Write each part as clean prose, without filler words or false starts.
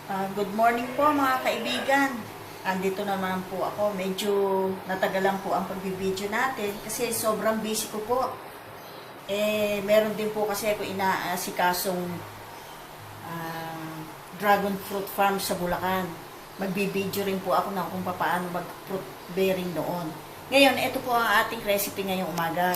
Good morning po mga kaibigan. Andito naman po ako. Medyo natagalan po ang pagbibideo natin kasi sobrang busy ko po. Meron din po kasi ako inaasikasong dragon fruit farm sa Bulacan. Magbibideo rin po ako na kung paano mag-fruit bearing doon. Ngayon, ito po ang ating recipe ngayong umaga.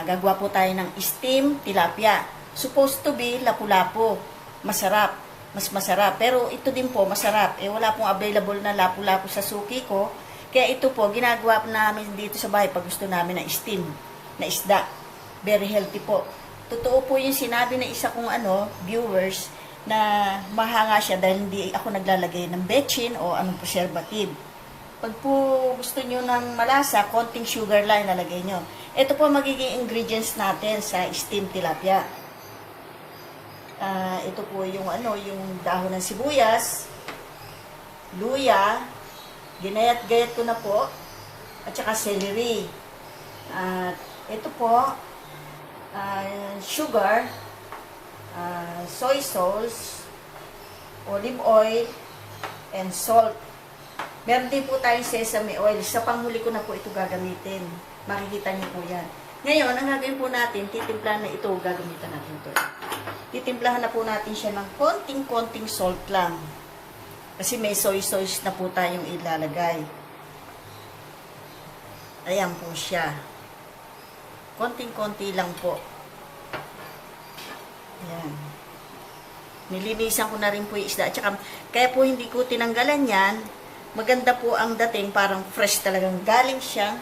Gagawa po tayo ng steam tilapia. Supposed to be lapu-lapu. Masarap. Mas masarap. Pero ito din po, masarap. Wala pong available na lapu-lapu sa suki ko. Kaya ito po, ginagawa po namin dito sa bahay pag gusto namin ng steam, na isda. Very healthy po. Totoo po yung sinabi ng isa kong viewers na mahanga siya dahil hindi ako naglalagay ng betchin o anong preservative. Pag po gusto nyo ng malasa, konting sugar lang nalagay nyo. Ito po magiging ingredients natin sa steam tilapia. Ito po yung yung dahon ng sibuyas, luya, ginayat-gayat ko na po, at saka celery. Ito po, sugar, soy sauce, olive oil, and salt. Meron din po tayong sesame oil. Sa panghuli ko na po ito gagamitin. Makikita niyo po yan. Ngayon, ang gagawin po natin, titimplahan na ito, gagamitan natin ito. Titimplahan na po natin siya ng konting-konting salt lang. Kasi may soy sauce na po tayong ilalagay. Ayan po siya. Konting-konti lang po. Ayan. Nilinisan ko na rin po yung isda. At saka, kaya po hindi ko tinanggalan yan. Maganda po ang dating, parang fresh talagang galing siya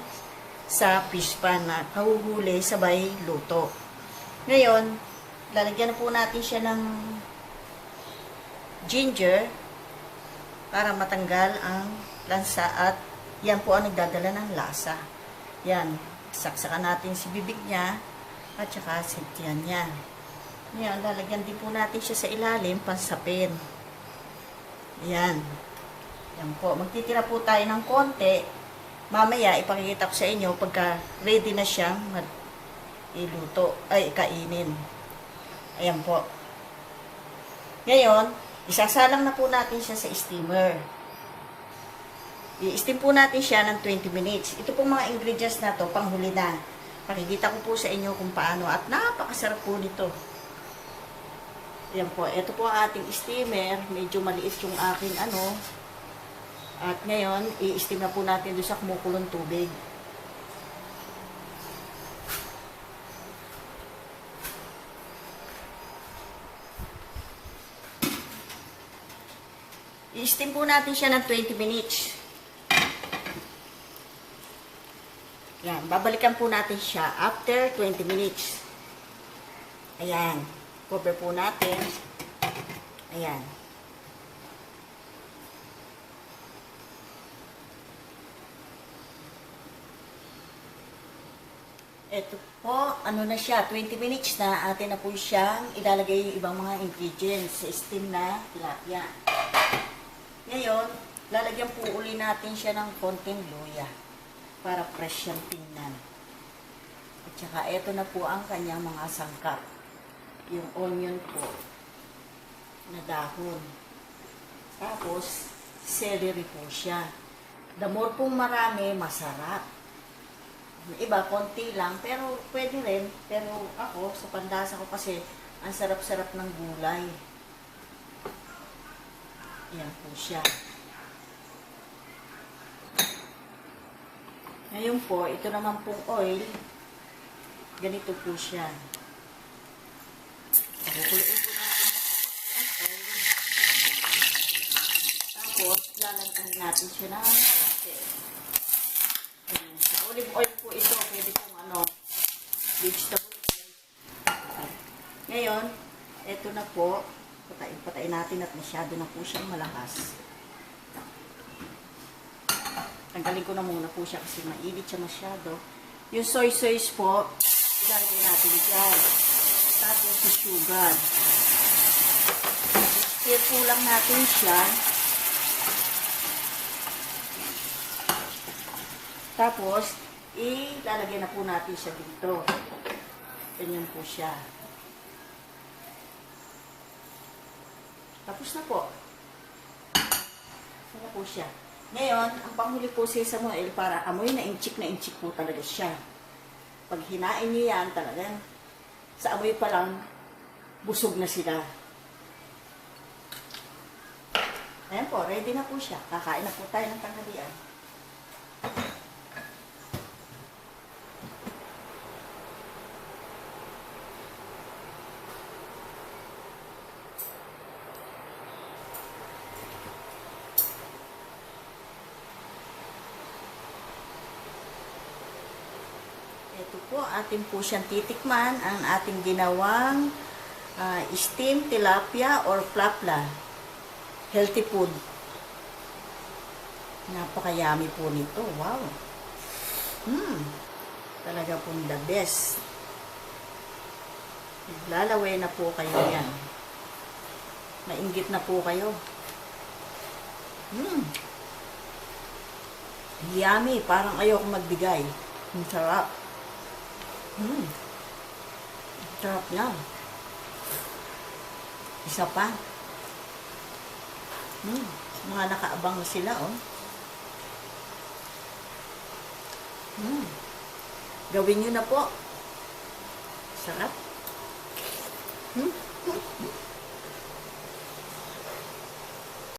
sa fish pan na kahuhuli sabay luto. Ngayon, lalagyan na po natin siya ng ginger para matanggal ang lansa at yan po ang nagdadala ng lasa. Yan, saksakan natin si bibig niya at saka sintiyan niya. Ngayon, lalagyan din po natin siya sa ilalim pansapin. Yan. Yan po. Magtitira po tayo ng konti. Mamaya, ipakikita ko sa inyo pagka ready na siyang iluto, kainin. Ayan po. Ngayon, isasalang na po natin siya sa steamer. I-steam po natin siya ng 20 minutes. Ito po mga ingredients na to, panghuli na. Pakikita ko po sa inyo kung paano at napakasarap po nito. Ayan po. Ito po ang ating steamer. Medyo maliit yung aking At ngayon, i-steam na po natin doon sa kumukulong tubig. I-steam po natin siya ng 20 minutes. Yan, babalikan po natin siya after 20 minutes. Ayan, cover po natin. Ayan. Ito po, na siya, 20 minutes na, atin na po siyang ilalagay yung ibang mga ingredients sa steam na tilapia. Ngayon, lalagyan po uli natin siya ng konting luya para fresh siyang tingnan. At saka, ito na po ang kanyang mga sangkap. Yung onion po na dahon. Tapos, celery po siya. The more pong marami, masarap. Iba, konti lang, pero pwede rin. Pero ako, sa pandasa ko kasi, ang sarap-sarap ng gulay. Yan po siya. Ngayon po, ito naman pong oil. Ganito po siya. Pakukuluin po natin ang oil. Tapos, lalantahin natin siya ng konti. Sa olive oil po ito, pwede pong vegetable oil. Ngayon, ito na po, patayin natin at masyado na po siyang malakas. Tanggalin ko na muna po siya kasi mainit siya masyado. Yung soy sauce po, ilalagay natin dyan. Tapos yung sugar. Stir po lang natin siya. Tapos, ilalagay na po natin siya dito. Ganyan po siya. Tapos na po. Sana po siya. Ngayon, ang panghuli po si Samuel para amoy na inchik po talaga siya. Pag hinain niyo yan, talagang sa amoy pa lang, busog na sila. Ayan po, ready na po siya. Kakain na po tayo ng tanghalian. Ito po, atin po siyang titikman, ang ating ginawang steam tilapia or plapla. Healthy food. Napaka-yummy po nito. Wow. Talaga pong the best. Lalaway na po kayo yan. Mainggit na po kayo. Yummy. Parang ayoko magbigay. Ang sarap. Sarap na. Isa pa. Mga nakaabang sila, oh. Gawin nyo na po. Sarap.